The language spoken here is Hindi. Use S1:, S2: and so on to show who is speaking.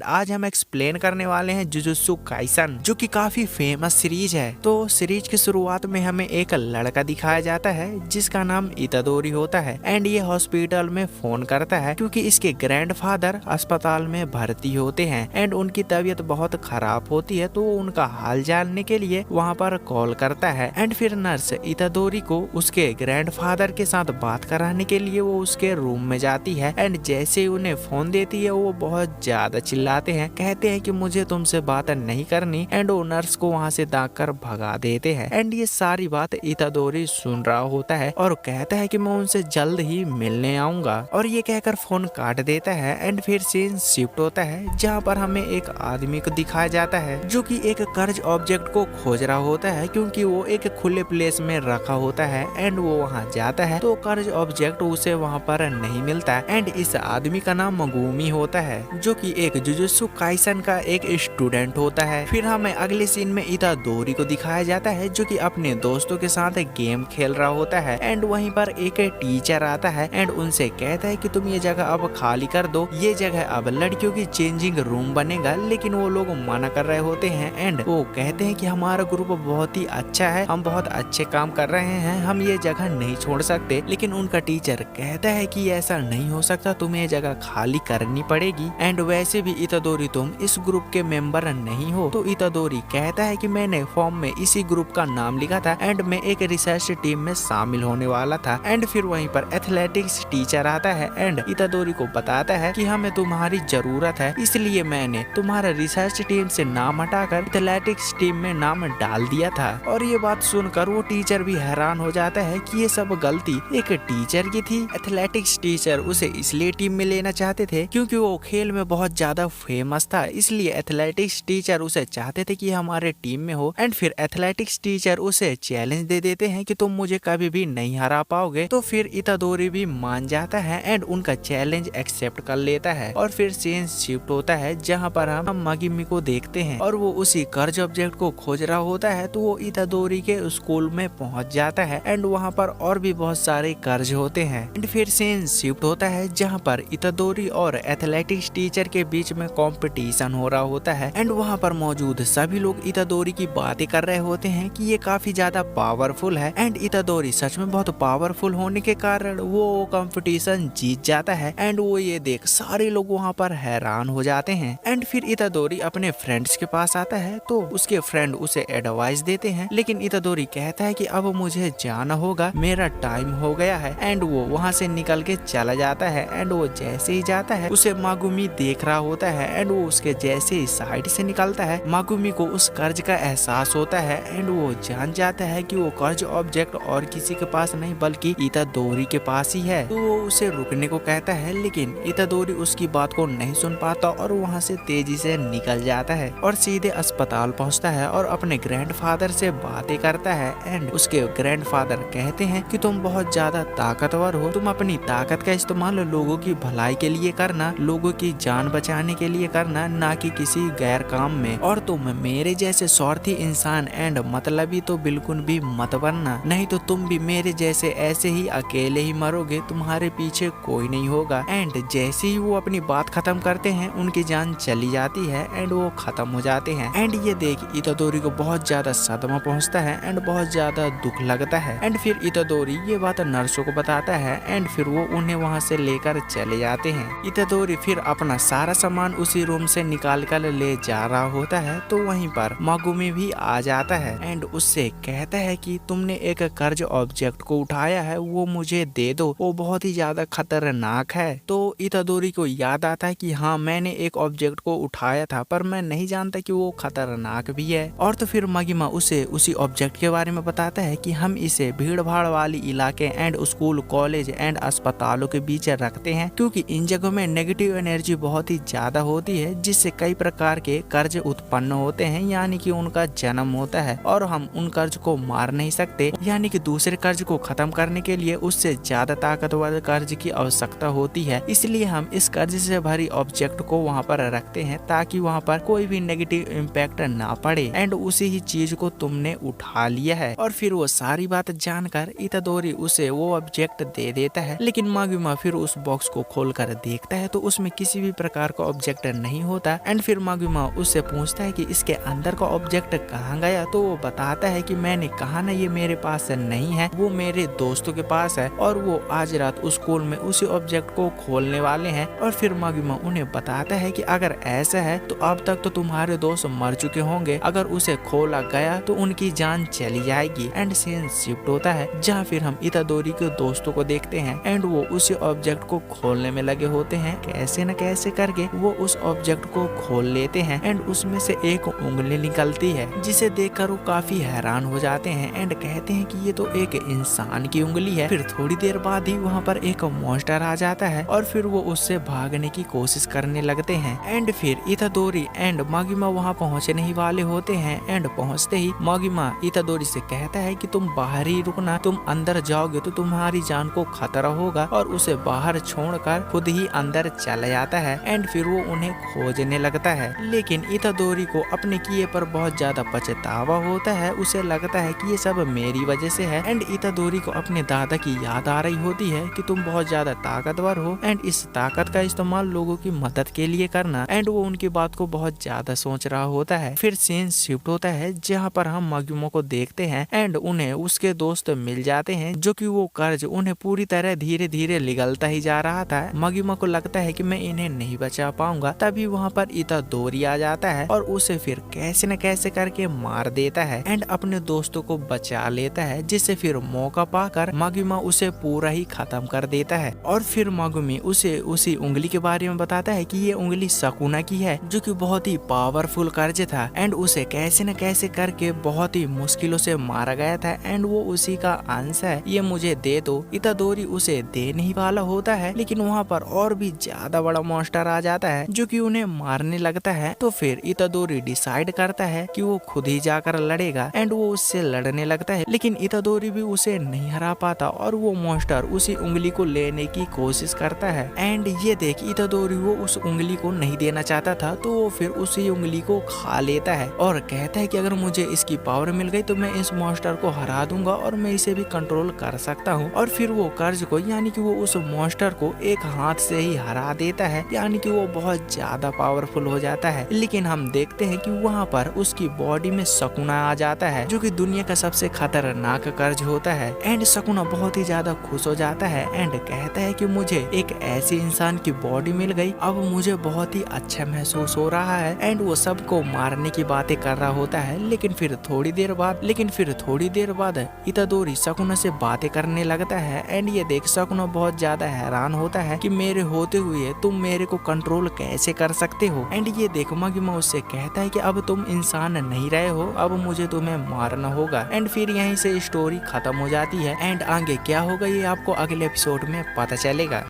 S1: आज हम एक्सप्लेन करने वाले हैं जुजुत्सु काइसन, जो कि काफी फेमस सीरीज है। तो सीरीज की शुरुआत में हमें एक लड़का दिखाया जाता है जिसका नाम इतादोरी होता है एंड ये हॉस्पिटल में फोन करता है क्योंकि इसके ग्रैंडफादर अस्पताल में भर्ती होते हैं एंड उनकी तबीयत बहुत खराब होती है, तो वो उनका हाल जानने के लिए वहाँ पर कॉल करता है एंड फिर नर्स इतादोरी को उसके ग्रैंडफादर के साथ बात कराने के लिए वो उसके रूम में जाती है एंड जैसे ही उन्हें फोन देती है वो बहुत ज्यादा चिल्लाते हैं, कहते हैं कि मुझे तुमसे बात नहीं करनी एंड वो नर्स को वहाँ से दागकर भगा देते हैं एंड ये सारी बात इतादोरी सुन रहा होता है और कहता है कि मैं उनसे जल्द ही मिलने आऊंगा और ये कहकर फोन काट देता है एंड फिर सीन शिफ्ट होता है जहाँ पर हमें एक आदमी को दिखाया जाता है जो कि एक कर्ज ऑब्जेक्ट को खोज रहा होता है क्योंकि वो एक खुले प्लेस में रखा होता है एंड वो वहाँ जाता है तो कर्ज ऑब्जेक्ट उसे वहाँ पर नहीं मिलता एंड इस आदमी का नाम मगुमी होता है जो कि एक जुजुत्सु काइसन का एक स्टूडेंट होता है। फिर हमें अगले सीन में इतादोरी को दिखाया जाता है जो कि अपने दोस्तों के साथ गेम खेल रहा होता है एंड वहीं पर एक टीचर आता है एंड उनसे कहता है कि तुम ये जगह अब खाली कर दो, ये जगह अब लड़कियों की चेंजिंग रूम बनेगा। लेकिन वो लोग मना कर रहे होते हैं एंड वो कहते हैं कि हमारा ग्रुप बहुत ही अच्छा है, हम बहुत अच्छे काम कर रहे हैं, हम ये जगह नहीं छोड़ सकते। लेकिन उनका टीचर कहता है कि ऐसा नहीं हो सकता, तुम्हें ये जगह खाली करनी पड़ेगी एंड वैसे भी इतादोरी तुम इस ग्रुप के मेंबर नहीं हो। तो इतादोरी कहता है कि मैंने फॉर्म में इसी ग्रुप का नाम लिखा था एंड मैं एक रिसर्च टीम में शामिल होने वाला था एंड फिर वहीं पर एथलेटिक्स टीचर आता है एंड इतादोरी को बताता है कि हमें तुम्हारी जरूरत है, इसलिए मैंने तुम्हारा रिसर्च टीम से नाम हटाकर एथलेटिक्स टीम में नाम डाल दिया था। और ये बात सुनकर वो टीचर भी हैरान हो जाता है कि ये सब गलती एक टीचर की थी। एथलेटिक्स टीचर उसे इसलिए टीम में लेना चाहते थे क्योंकि वो खेल में बहुत ज्यादा फेमस था, इसलिए एथलेटिक्स टीचर उसे चाहते थे कि हमारे टीम में हो एंड फिर एथलेटिक्स टीचर उसे चैलेंज दे देते हैं कि तुम मुझे कभी भी नहीं हरा पाओगे। तो फिर इतादोरी भी मान जाता है एंड उनका चैलेंज एक्सेप्ट कर लेता है और फिर सीन शिफ्ट होता है जहाँ पर हम मगिमी को देखते हैं और वो उसी कर्ज ऑब्जेक्ट को खोज रहा होता है। तो वो इतादोरी के स्कूल में पहुंच जाता है एंड वहाँ पर और भी बहुत सारे कर्ज होते हैं एंड फिर सीन शिफ्ट होता है जहाँ पर इतादोरी और एथलेटिक्स टीचर के बीच में कंपटीशन हो रहा होता है एंड वहाँ पर मौजूद सभी लोग इतादोरी की बातें कर रहे होते हैं कि ये काफी ज्यादा पावरफुल है एंड इतादोरी सच में बहुत पावरफुल होने के कारण वो कंपटीशन जीत जाता है एंड वो ये देख सारे लोग वहाँ पर हैरान हो जाते हैं एंड फिर इतादोरी अपने फ्रेंड्स के पास आता है तो उसके फ्रेंड उसे एडवाइस देते हैं, लेकिन इतादोरी कहता है कि अब मुझे जाना होगा, मेरा टाइम हो गया है एंड वो वहाँ से निकल के चला जाता है एंड वो जैसे ही जाता है उसे मागुमी देख रहा होता है एंड वो उसके जैसे ही साइड से निकलता है मागुमी को उस कर्ज का एहसास होता है एंड वो जान जाता है कि वो कर्ज ऑब्जेक्ट और किसी के पास नहीं बल्कि इतादोरी के पास ही है। तो वो उसे रुकने को कहता है लेकिन इतादोरी उसकी बात को नहीं सुन पाता और वहाँ से तेजी से निकल जाता है और सीधे अस्पताल पहुँचता है और अपने ग्रैंडफादर से बातें करता है एंड उसके ग्रैंडफादर कहते हैं कि तुम बहुत ज्यादा ताकतवर हो, तुम अपनी ताकत का इस्तेमाल लोगों की भलाई के लिए करना, लोगों की जान बचाने के लिए करना, ना कि किसी गैर काम में। और तुम मेरे जैसे स्वार्थी इंसान एंड मतलबी तो बिल्कुल भी मत बनना, नहीं तो तुम भी मेरे जैसे ऐसे ही अकेले ही मरोगे, तुम्हारे पीछे कोई नहीं होगा। एंड जैसे ही वो अपनी बात खत्म करते हैं उनकी जान चली जाती है एंड वो खत्म हो जाते हैं एंड ये देख इतादोरी को बहुत ज्यादा सदमा पहुंचता है एंड बहुत ज्यादा दुख लगता है एंड फिर इतादोरी ये बात नर्सों को बताता है एंड फिर वो उन्हें वहाँ से लेकर चले जाते हैं। इतादोरी फिर अपना सारा सामान उसी रूम से निकाल कर ले जा रहा होता है तो वहीं पर मागुमी भी आ जाता है एंड उससे कहता है कि तुमने एक कर्ज ऑब्जेक्ट को उठाया है, वो मुझे दे दो, वो बहुत ही ज्यादा खतरनाक है। तो इतादोरी को याद आता है कि हाँ मैंने एक ऑब्जेक्ट को उठाया था पर मैं नहीं जानता कि वो खतरनाक भी है। और तो फिर मगिमा उसे उसी ऑब्जेक्ट के बारे में बताता है कि हम इसे भीड़ भाड़ वाली इलाके एंड स्कूल कॉलेज एंड अस्पतालों के बीच रखते हैं क्योंकि इन जगहों में नेगेटिव एनर्जी बहुत ही ज्यादा होती है जिससे कई प्रकार के कर्ज उत्पन्न होते हैं, यानी कि उनका जन्म होता है और हम उन कर्ज को मार नहीं सकते, यानी कि दूसरे कर्ज को खत्म करने के लिए उससे ज्यादा ताकतवर कर्ज की आवश्यकता होती है। इसलिए हम इस कर्ज से भरी ऑब्जेक्ट को वहाँ पर रखते हैं ताकि वहाँ पर कोई भी नेगेटिव इम्पैक्ट ना पड़े एंड उसी ही चीज को तुमने उठा लिया है। और फिर वो सारी बात जानकर इतादोरी उसे वो ऑब्जेक्ट दे देता है, लेकिन मागुमा फिर उस बॉक्स को खोलकर देखता है तो उसमें किसी भी प्रकार का ऑब्जेक्ट ऑब्जेक्ट नहीं होता। एंड फिर मागुमा उससे पूछता है कि इसके अंदर का ऑब्जेक्ट कहाँ गया, तो वो बताता है कि मैंने कहा ना ये मेरे पास नहीं है, वो मेरे दोस्तों के पास है और वो आज रात उस स्कूल में उसी ऑब्जेक्ट को खोलने वाले हैं। और फिर मागुमा उन्हें बताता है कि अगर ऐसा है तो अब तक तो तुम्हारे दोस्त मर चुके होंगे, अगर उसे खोला गया तो उनकी जान चली जाएगी। एंड सीन शिफ्ट होता है जहाँ फिर हम इतादोरी के दोस्तों को देखते हैं एंड वो उसी ऑब्जेक्ट को खोलने में लगे होते हैं। कैसे न कैसे करके वो उस ऑब्जेक्ट को खोल लेते हैं एंड उसमें से एक उंगली निकलती है, जिसे देखकर वो काफी हैरान हो जाते हैं एंड कहते हैं कि ये तो एक इंसान की उंगली है। फिर थोड़ी देर बाद ही वहाँ पर एक मॉन्स्टर आ जाता है और फिर वो उससे भागने की कोशिश करने लगते हैं। एंड फिर इतादोरी एंड मागुमा वहाँ पहुँचने ही वाले होते हैं एंड पहुँचते ही मागुमा इतादोरी से कहता है कि तुम बाहर ही रुकना, तुम अंदर जाओगे तो तुम्हारी जान को खतरा होगा, और उसे बाहर छोड़कर खुद ही अंदर चला जाता है। एंड फिर वो उन्हें खोजने लगता है, लेकिन इतादोरी को अपने किए पर बहुत ज्यादा पछतावा होता है। उसे लगता है कि ये सब मेरी वजह से है। एंड इतादोरी को अपने दादा की याद आ रही होती है कि तुम बहुत ज्यादा ताकतवर हो एंड इस ताकत का इस्तेमाल लोगों की मदद के लिए करना। एंड वो उनकी बात को बहुत ज्यादा सोच रहा होता है। फिर सीन शिफ्ट होता है जहाँ पर हम मागुमा को देखते हैं एंड उन्हें उसके दोस्त मिल जाते हैं, जो कि वो कर्ज उन्हें पूरी तरह धीरे धीरे निगलता ही जा रहा था। मागुमा को लगता है कि मैं इन्हें नहीं बचा पाऊंगा, तभी वहाँ पर इतादोरी आ जाता है और उसे फिर कैसे न कैसे करके मार देता है एंड अपने दोस्तों को बचा लेता है, जिससे फिर मौका पाकर मागुमा उसे पूरा ही खत्म कर देता है। और फिर मागुमी उसे उसी उंगली के बारे में बताता है कि ये उंगली सकुना की है, जो कि बहुत ही पावरफुल कर्ज था एंड उसे कैसे न कैसे करके बहुत ही मुश्किलों से मारा गया था एंड वो उसी का अंश है, ये मुझे दे दो। इतादोरी उसे दे नहीं वाला होता है, लेकिन वहाँ पर और भी ज्यादा बड़ा मॉन्स्टर आ जाता है जो कि उन्हें मारने लगता है। तो फिर इतादोरी डिसाइड करता है कि वो खुद ही जाकर लड़ेगा एंड वो उससे लड़ने लगता है, लेकिन इतादोरी भी उसे नहीं हरा पाता और वो मॉन्स्टर उसी उंगली को लेने की कोशिश करता है। एंड ये देख इतादोरी वो उस उंगली को नहीं देना चाहता था, तो वो फिर उसी उंगली को खा लेता है और कहता है कि अगर मुझे इसकी पावर मिल गई तो मैं इस मॉन्स्टर को हरा दूंगा और मैं इसे भी कंट्रोल कर सकता हूँ। और फिर वो कर्ज को यानी कि वो उस मॉन्स्टर को एक हाथ से ही हरा देता है, यानी कि वो बहुत ज्यादा पावरफुल हो जाता है। लेकिन हम देखते हैं कि वहाँ पर उसकी बॉडी में सकुना आ जाता है, जो कि दुनिया का सबसे खतरनाक कर्ज होता है। एंड सकुना बहुत ही ज्यादा खुश हो जाता है एंड कहता है कि मुझे एक ऐसी इंसान की बॉडी मिल गई, अब मुझे बहुत ही अच्छा महसूस हो रहा है। एंड वो सबको मारने की बातें कर रहा होता है, लेकिन फिर थोड़ी देर बाद इतादोरी सकुना से बातें करने लगता है एंड ये देख सकुना बहुत ज्यादा हैरान होता है कि मेरे होते हुए तुम मेरे को कंट्रोल कैसे कर सकते हो। एंड ये देख मागुमा उससे कहता है कि अब तुम इंसान नहीं रहे हो, अब मुझे तुम्हें मारना होगा। एंड फिर यहीं से स्टोरी खत्म हो जाती है एंड आगे क्या होगा ये आपको अगले एपिसोड में पता चलेगा।